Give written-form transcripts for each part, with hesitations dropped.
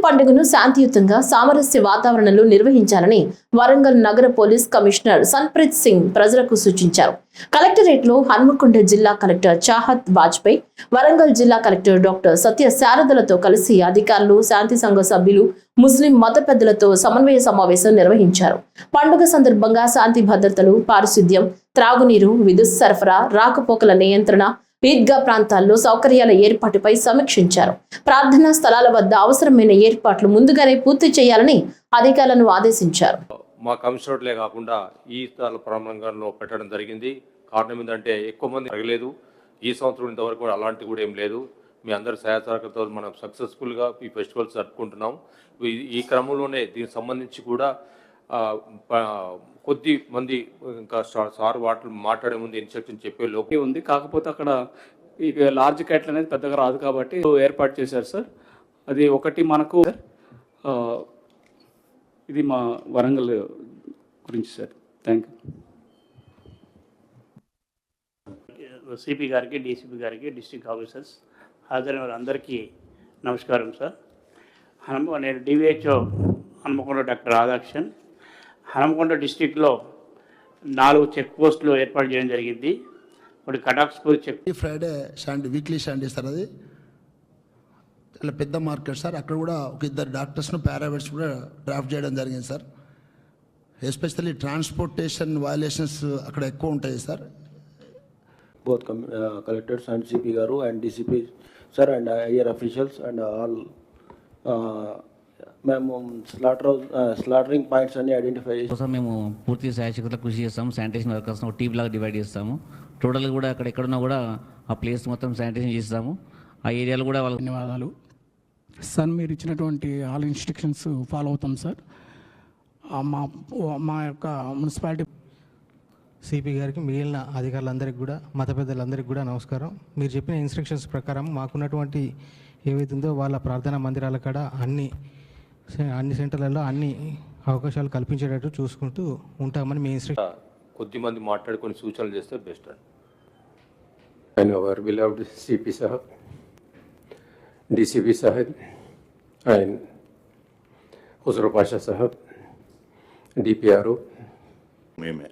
పండుగను శాంతియుతంగా సామరస్య వాతావరణంలో నిర్వహించాలని వరంగల్ నగర పోలీస్ కమిషనర్ సన్ప్రీత్ సింగ్ ప్రజలకు సూచించారు. కలెక్టరేట్ లో హన్మకొండ జిల్లా కలెక్టర్ చాహత్ వాజ్పేయి, వరంగల్ జిల్లా కలెక్టర్ డాక్టర్ సత్య శారదలతో కలిసి అధికారులు, శాంతి సంఘ సభ్యులు, ముస్లిం మత పెద్దలతో సమన్వయ సమావేశం నిర్వహించారు. పండుగ సందర్భంగా శాంతి భద్రతలు, పారిశుద్ధ్యం, త్రాగునీరు, విద్యుత్ సరఫరా, రాకపోకల నియంత్రణ, ఈద్గా ప్రాంతాల్లో సౌకర్యాల ఏర్పాటుపై సమీక్షించారు. ప్రార్థనా స్థలాల వద్ద అవసరమైన ఏర్పాట్లు ముందుగానే పూర్తి చేయాలని అధికారులను ఆదేశించారు. మా కమిషనరేట్లే కాకుండా ఈ స్థల ప్రాంగణంలో పెట్టడం జరిగింది. కారణం ఏంటంటే ఎక్కువ మంది అడగలేదు. ఈ సంవత్సరం ఇంతవరకు అలాంటి కూడా ఏం లేదు. మీ అందరి సహాయసహకారంతో మనం సక్సెస్ఫుల్గా ఈ ఫెస్టివల్స్ జరుపుకుంటున్నాం. ఈ క్రమంలోనే దీనికి సంబంధించి కూడా కొద్ది మంది ఇంకా సార్ వాటర్ మాట్లాడే ముందు ఇన్స్ట్రక్షన్ చెప్పే లోపే ఉంది. కాకపోతే అక్కడ ఈ లార్జ్ క్యాట్లు అనేది పెద్దగా రాదు కాబట్టి ఏర్పాటు చేశారు సార్. అది ఒకటి మనకు ఇది మా వరంగల్ గురించి సార్. Thank you. సిపి గారికి, డీసీపీ గారికి, డిస్ట్రిక్ట్ ఆఫీసర్స్, హాజరైన వారందరికీ నమస్కారం సార్. నేను డివిహెచ్ఓ హన్మకొండ డాక్టర్ రాధాకృష్ణన్. హన్మకొండ డిస్టిక్లో 4 చెక్ పోస్టులు ఏర్పాటు చేయడం జరిగింది. ఒకటి కటాక్స్పూర్ check. Friday weekly stand sir. అది చాలా పెద్ద మార్కెట్ సార్. అక్కడ కూడా ఒక 2 డాక్టర్స్ను, పారామెడిక్స్ కూడా డ్రాఫ్ట్ చేయడం జరిగింది సార్. ఎస్పెషల్లీ ట్రాన్స్పోర్టేషన్ వయలేషన్స్ అక్కడ ఎక్కువ ఉంటాయి sir. Both collectors and CP గారు and DCP sir and IR officials and all మేము స్లాటరింగ్ పాయింట్స్ అన్ని ఐడెంటిఫై చేస్తాం. మేము పూర్తి శాయశక్తులకు కృషి చేస్తాము. శానిటేషన్ వర్కర్స్ ఒక టీమ్ లాగా డివైడ్ చేస్తాము. టోటల్గా కూడా అక్కడ ఎక్కడున్నా కూడా ఆ ప్లేస్ మొత్తం శానిటేషన్ చేస్తాము. ఆ ఏరియాలో కూడా వాళ్ళకి ధన్యవాదాలు సార్. మీరు ఇచ్చినటువంటి ఆల్ ఇన్స్ట్రక్షన్స్ ఫాలో అవుతాం సార్. మా యొక్క మున్సిపాలిటీ సిపి గారికి, మిగిలిన అధికారులందరికీ కూడా, మత పెద్దలందరికీ కూడా నమస్కారం. మీరు చెప్పిన ఇన్స్ట్రక్షన్స్ ప్రకారం మాకున్నటువంటి ఏవైతుందో వాళ్ళ ప్రార్థనా మందిరాల కాడ అన్ని సెంటర్లలో అన్ని అవకాశాలు కల్పించేటట్టు చూసుకుంటూ ఉంటామని మీ ఇన్స్ట్రక్షన్. కొద్దిమంది మాట్లాడుకొని సూచనలు చేస్తే best and hour beloved CP Saheb, DCP Saheb and Huzur Pasha Saheb, DPRO. మేమే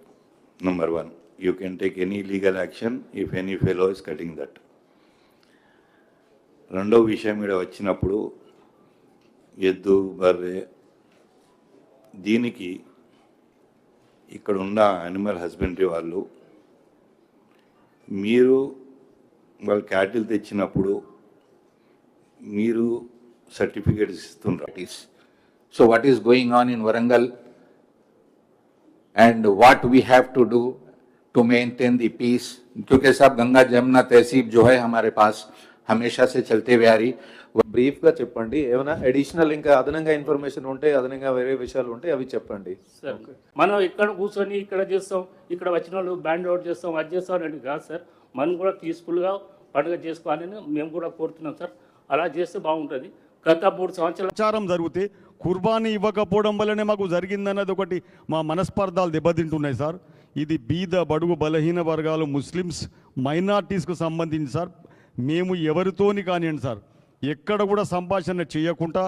Number 1, you can take any legal action if any fellow is cutting that. రెండో విషయం ఇక్కడ వచ్చినప్పుడు ఎద్దు, బర్రె, దీనికి ఇక్కడ ఉన్న యానిమల్ హస్బెండరీ వాళ్ళు మీరు వాళ్ళు క్యాటిల్ తెచ్చినప్పుడు మీరు సర్టిఫికేట్స్ ఇస్తున్నారు. So what is going on in Warangal and what we have to do to maintain the peace, क्योंकि सब गंगा जमुना तहसीब जो है हमारे पास हमेशा से चलते हुए आ रही. బ్రీఫ్ గా చెప్పండి. ఏమైనా అడిషనల్ ఇంకా అదనంగా ఇన్ఫర్మేషన్ ఉంటే, అదనంగా వేరే విషయాలు ఉంటే అవి చెప్పండి. మనం ఇక్కడ కూర్చొని ఇక్కడ చేస్తాం, ఇక్కడ వచ్చిన వాళ్ళు బ్యాండ్ అవుట్ చేస్తాం, అది చేస్తాం అని కాదు సార్. మనం కూడా పీస్ఫుల్గా పండుగ చేసుకోవాలని మేము కూడా కోరుతున్నాం సార్. అలా చేస్తే బాగుంటుంది. గత 3 సంవత్సరాల ప్రచారం జరిగితే కుర్బానీ ఇవ్వకపోవడం వల్లనే మాకు జరిగిందన్నది ఒకటి మా మనస్పర్ధాలు దెబ్బతింటున్నాయి సార్. ఇది బీద, బడుగు, బలహీన వర్గాలు, ముస్లిమ్స్, మైనార్టీస్కు సంబంధించి సార్. మేము ఎవరితోని కానివ్వండి సార్, ఎక్కడ కూడా సంభాషణ చేయకుండా